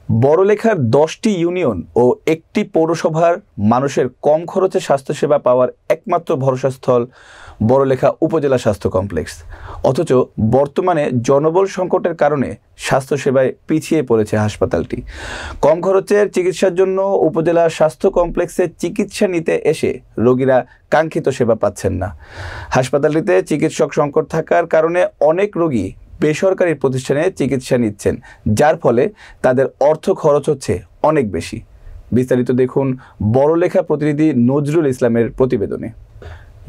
বড়লেখার 10টি ইউনিয়ন ও একটি পৌরসভার মানুষের কম খরচে স্বাস্থ্যসেবা পাওয়ার একমাত্র ভরসাস্থল বড়লেখা উপজেলা স্বাস্থ্য কমপ্লেক্স। অথচ বর্তমানে জনবল সংকটের কারণে স্বাস্থ্যসেবায় পিছিয়ে পড়েছে হাসপাতালটি। কম খরচের চিকিৎসার জন্য উপজেলা স্বাস্থ্য কমপ্লেক্সে চিকিৎসা নিতে এসে রোগীরা কাঙ্ক্ষিত সেবা পাচ্ছেন না। হাসপাতালটিতে চিকিৎসক সংকট থাকার কারণে অনেক রোগী বেসরকারি প্রতিষ্ঠানে চিকিৎসা নিচ্ছেন, যার ফলে তাদের অর্থ খরচ হচ্ছে অনেক বেশি। বিস্তারিত দেখুন বড়লেখা প্রতিনিধি নজরুল ইসলামের প্রতিবেদনে।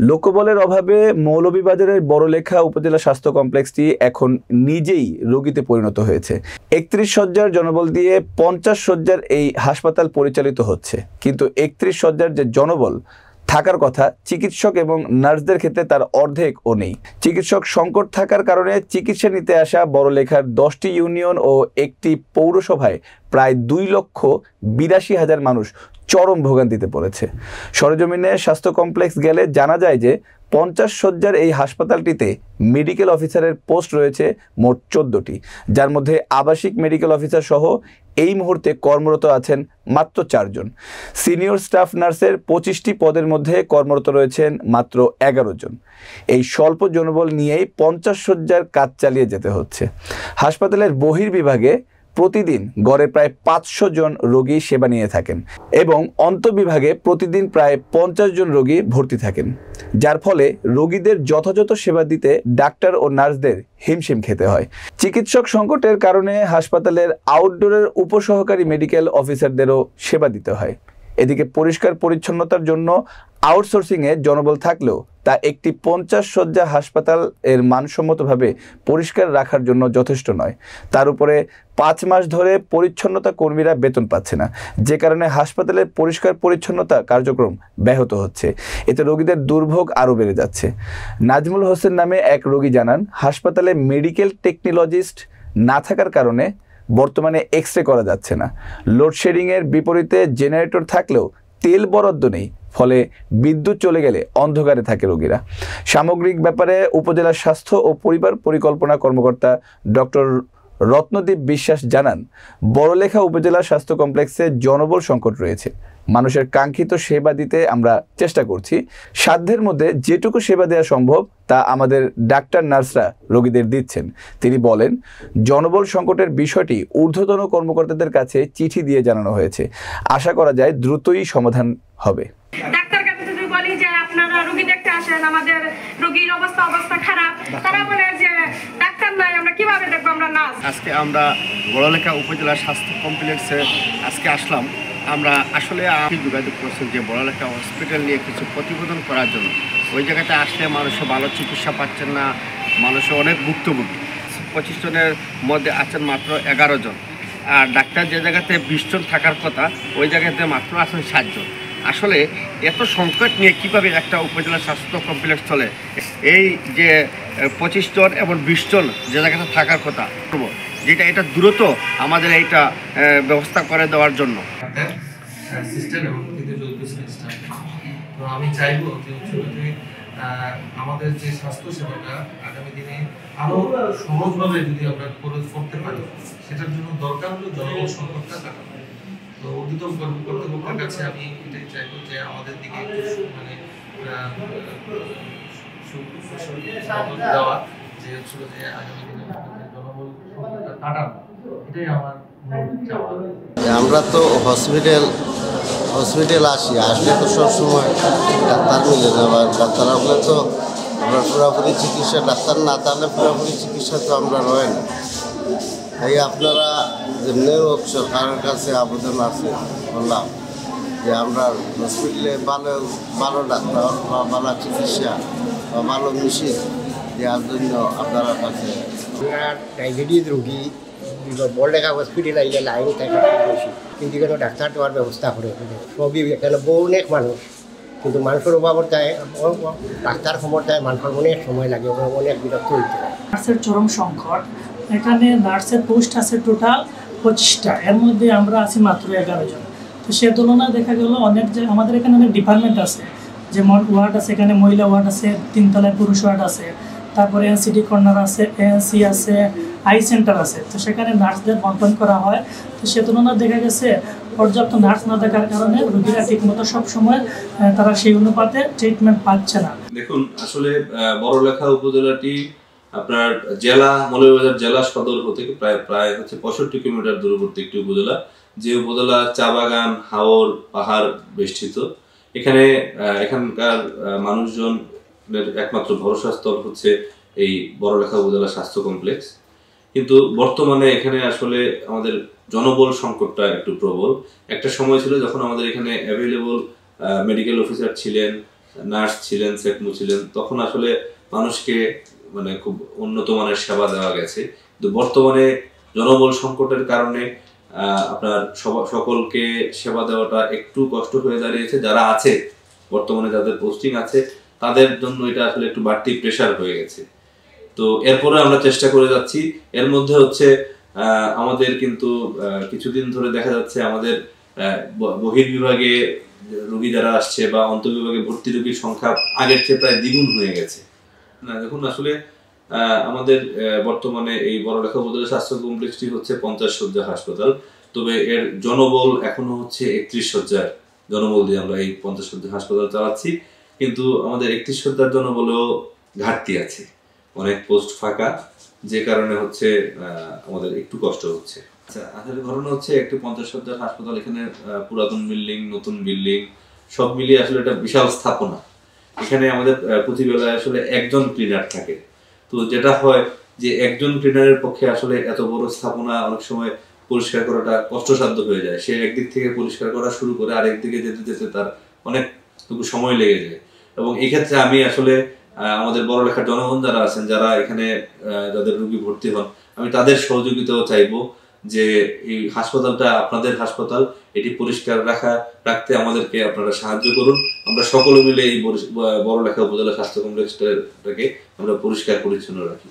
লোকবলের অভাবে মৌলভীবাজারের বড়লেখা উপজেলা স্বাস্থ্য কমপ্লেক্সটি এখন নিজেই রোগীতে পরিণত হয়েছে। 31 শয্যার জনবল দিয়ে 50 শয্যার এই হাসপাতাল পরিচালিত হচ্ছে, কিন্তু 31 শয্যার যে জনবল থাকার কথা চিকিৎসক এবং নার্সদের ক্ষেত্রে তার অর্ধেকও নেই। চিকিৎসক সংকট থাকার কারণে চিকিৎসা নিতে আসা বড়লেখার 10টি ইউনিয়ন ও একটি পৌরসভায় প্রায় 2,82,000 মানুষ চরম ভোগান্তিতে পড়েছে। সরেজমিনে স্বাস্থ্য কমপ্লেক্স গেলে জানা যায় যে 50 শয্যার এই হাসপাতালটিতে মেডিকেল অফিসারের পোস্ট রয়েছে মোট 14টি, যার মধ্যে আবাসিক মেডিকেল অফিসার সহ এই মুহূর্তে কর্মরত আছেন মাত্র 4 জন। সিনিয়র স্টাফ নার্সের 25টি পদের মধ্যে কর্মরত রয়েছেন মাত্র 11 জন। এই স্বল্প জনবল নিয়েই 50 শয্যার কাজ চালিয়ে যেতে হচ্ছে। হাসপাতালের বহির্বিভাগে প্রতিদিন গড়ে প্রায় 500 জন রোগী সেবা নিয়ে থাকেন এবং অন্তঃবিভাগে প্রতিদিন প্রায় 50 জন রোগী ভর্তি থাকেন, যার ফলে রোগীদের যথাযথ সেবা দিতে ডাক্তার ও নার্সদের হিমশিম খেতে হয়। চিকিৎসক সংকটের কারণে হাসপাতালের আউটডোরের উপসহকারী মেডিকেল অফিসারদেরও সেবা দিতে হয়। এদিকে পরিষ্কার পরিচ্ছন্নতার জন্য আউটসোর্সিংয়ে জনবল থাকলেও তা একটি 50 শয্যা হাসপাতাল এর মানসম্মতভাবে পরিষ্কার রাখার জন্য যথেষ্ট নয়। তার উপরে 5 মাস ধরে পরিচ্ছন্নতা কর্মীরা বেতন পাচ্ছে না, যে কারণে হাসপাতালের পরিষ্কার পরিচ্ছন্নতা কার্যক্রম ব্যাহত হচ্ছে। এতে রোগীদের দুর্ভোগ আরও বেড়ে যাচ্ছে। নাজমুল হোসেন নামে এক রোগী জানান, হাসপাতালে মেডিকেল টেকনোলজিস্ট না থাকার কারণে বর্তমানে এক্স রে করা যাচ্ছে না। লোডশেডিংয়ের বিপরীতে জেনারেটর থাকলেও তেল বরাদ্দ নেই, ফলে বিদ্যুৎ চলে গেলে অন্ধকারে থাকে রোগীরা। সামগ্রিক ব্যাপারে উপজেলা স্বাস্থ্য ও পরিবার পরিকল্পনা কর্মকর্তা ডক্টর রত্নদীপ বিশ্বাস জানান, বড়লেখা উপজেলা স্বাস্থ্য কমপ্লেক্সে জনবল সংকট রয়েছে। মানুষের কাঙ্ক্ষিত সেবা দিতে আমরা চেষ্টা করছি। সাধ্যের মধ্যে যেটুকু সেবা দেওয়া সম্ভব তা আমাদের ডাক্তার নার্সরা রোগীদের দিচ্ছেন। তিনি বলেন, জনবল সংকটের বিষয়টি ঊর্ধ্বতন কর্মকর্তাদের কাছে চিঠি দিয়ে জানানো হয়েছে। আশা করা যায় দ্রুতই সমাধান হবে। ডাক্তার কাছে যদি বলি যে আপনারা রোগী দেখতে আসেন, আমাদের রোগীর অবস্থা খারাপ, তারা বলে যে ডাক্তার নাই, আমরা কিভাবে দেখবো, আমরা নার্স। আজকে আমরা বড়লেখা উপজেলা স্বাস্থ্য কমপ্লেক্সে আজকে আসলাম। আমরা আসলে যোগাযোগ করছেন যে বড়লেখা হসপিটাল নিয়ে কিছু প্রতিবেদন করার জন্য। ওই জায়গাতে আসলে মানুষের ভালো চিকিৎসা পাচ্ছেন না, মানুষের অনেক ভুক্তভোগী। 25 জনের মধ্যে আছেন মাত্র 11 জন, আর ডাক্তার যে জায়গাতে 20 জন থাকার কথা ওই জায়গাতে মাত্র আছেন 7 জন। আসলে এত সংকট নিয়ে কীভাবে একটা উপজেলা স্বাস্থ্য কমপ্লেক্স চলে? এই যে 25 জন এবং 20 জন যে জায়গাতে থাকার কথা, যেটা এটা দ্রুত আমাদের এইটা ব্যবস্থা করে দেওয়ার জন্য। তো আমি চাইবো যে আমাদের যে স্বাস্থ্য সেবাটা আগামী দিনে আরো সহজভাবে যদি আমরা করতে পারি, সেটার জন্য দরকার হলো জনবল সংকটটা কাটানো। তো ঊর্ধ্বতন কর্তৃপক্ষের কাছে আমি এটাই চাইবো যে আমাদের দিকে মানে দেওয়া যে হচ্ছিল যে আগামী দিনে জনবল সংকটটা কাটানো, এটাই আমার মূল চাওয়া। আমরা তো হসপিটাল আসলে তো সবসময় ডাক্তার মিলে না, বা ডাক্তার হলে তো আমরা পুরোপুরি চিকিৎসা, ডাক্তার না তাহলে পুরোপুরি চিকিৎসা তো আমরা রয় না। এই আপনারা যেমনি হোক সরকারের কাছে আবেদন আছে বললাম যে আমরা হসপিটালে ভালো ডাক্তার বা ভালো চিকিৎসা বা ভালো মেশিন দেওয়ার জন্য আপনারা কাছে। ডায়াবেটিস রোগী বড়লেখা হসপিটাল আইলে লাইন থাকে বেশি, কিন্তু এখানে ডাক্তার দেওয়ার ব্যবস্থা করে সবই এখানে অনেক মানুষ, কিন্তু মানুষের অভাবর চায় ডাক্তার খবর চায়, মানুষের অনেক সময় লাগে, অনেক বিরক্ত হইতে হয়। নার্সের চরম সংকট। এখানে নার্সের পোস্ট আছে টোটাল 25টা, এর মধ্যে আমরা আছি মাত্র 11 জন। তো সে তুলনায় দেখা গেল অনেক যে আমাদের এখানে অনেক ডিপার্টমেন্ট আছে, যেমন ওয়ার্ড আছে, এখানে মহিলা ওয়ার্ড আছে, 3 তলায় পুরুষ ওয়ার্ড আছে, তারপরে এনসিডি কর্নার আছে, এএনসি আছে, আই সেন্টার আছে। তো সেখানে নার্সদের বন্টন করা হয়। তো সে তুলনায় দেখা গেছে পর্যাপ্ত নার্স না থাকার কারণে রোগীরা ঠিকমতো সবসময় তারা সেই অনুপাতে ট্রিটমেন্ট পাচ্ছে না। দেখুন, আসলে বড়লেখা উপজেলাটি আপনার জেলা মৌলভীবাজার জেলা সদর হতে প্রায় হচ্ছে 65 কিলোমিটার দূরবর্তী একটি উপজেলা, যে উপজেলা চা বাগান, হাওর, পাহাড় বেষ্টিত। এখানকার মানুষজনের একমাত্র ভরসাস্থল হচ্ছে এই বড়লেখা উপজেলা স্বাস্থ্য কমপ্লেক্স। কিন্তু বর্তমানে এখানে আসলে আমাদের জনবল সংকটটা একটু প্রবল। একটা সময় ছিল যখন আমাদের এখানে অ্যাভেলেবল মেডিকেল অফিসার ছিলেন, নার্স ছিলেন, সেকমু ছিলেন, তখন আসলে মানুষকে মানে খুব উন্নত মানের সেবা দেওয়া গেছে। কিন্তু বর্তমানে জনবল সংকটের কারণে আপনার সকলকে সেবা দেওয়াটা একটু কষ্ট হয়ে দাঁড়িয়েছে। যারা আছে বর্তমানে, যাদের পোস্টিং আছে, তাদের জন্য এটা আসলে একটু বাড়তি প্রেশার হয়ে গেছে। তো এরপরে আমরা চেষ্টা করে যাচ্ছি। এর মধ্যে হচ্ছে আমাদের কিন্তু কিছুদিন ধরে দেখা যাচ্ছে আমাদের বহির্বিভাগে রোগী যারা আসছে বা অন্তর্বিভাগে ভর্তি রোগীর সংখ্যা আগের চেয়ে প্রায় দ্বিগুণ হয়ে গেছে। না, দেখুন, আসলে আমাদের বর্তমানে এই বড়লেখা উপজেলা স্বাস্থ্য কমপ্লেক্সটি হচ্ছে 50 শয্যার হাসপাতাল। তবে এর জনবল এখনো হচ্ছে 31 শয্যার জনবল দিয়ে আমরা এই 50 শয্যার হাসপাতাল চালাচ্ছি। কিন্তু আমাদের 31 শয্যার জনবলেও ঘাটতি আছে, অনেক পোস্ট ফাঁকা, যে কারণে হচ্ছে আমাদের একটু কষ্ট হচ্ছে। আচ্ছা, আসলে ঘটনা হচ্ছে একটি 50 শয্যার হাসপাতাল, এখানে পুরাতন বিল্ডিং, নতুন বিল্ডিং সব মিলিয়ে আসলে একটা বিশাল স্থাপনা। এখানে আমাদের প্রতিবেলায় আসলে একজন ক্লিনার থাকে। তো যেটা হয় যে একজন ক্লিনারের পক্ষে আসলে এত বড় স্থাপনা অনেক সময় পরিষ্কার করাটা কষ্টসাধ্য হয়ে যায়। সে একদিক থেকে পরিষ্কার করা শুরু করে, আরেক দিকে যেতে যেতে তার অনেকটুকু সময় লেগে যায়। এবং এই ক্ষেত্রে আমি আসলে আমাদের বড়লেখার জনগণ যারা আছেন, যারা এখানে যাদের রোগী ভর্তি হন, আমি তাদের সহযোগিতাও চাইবো যে এই হাসপাতালটা আপনাদের হাসপাতাল, এটি পরিষ্কার রাখতে আমাদেরকে আপনারা সাহায্য করুন। আমরা সকলে মিলে এই বড়লেখা উপজেলা স্বাস্থ্য কমপ্লেক্সটাকে আমরা পরিষ্কার পরিচ্ছন্ন রাখি।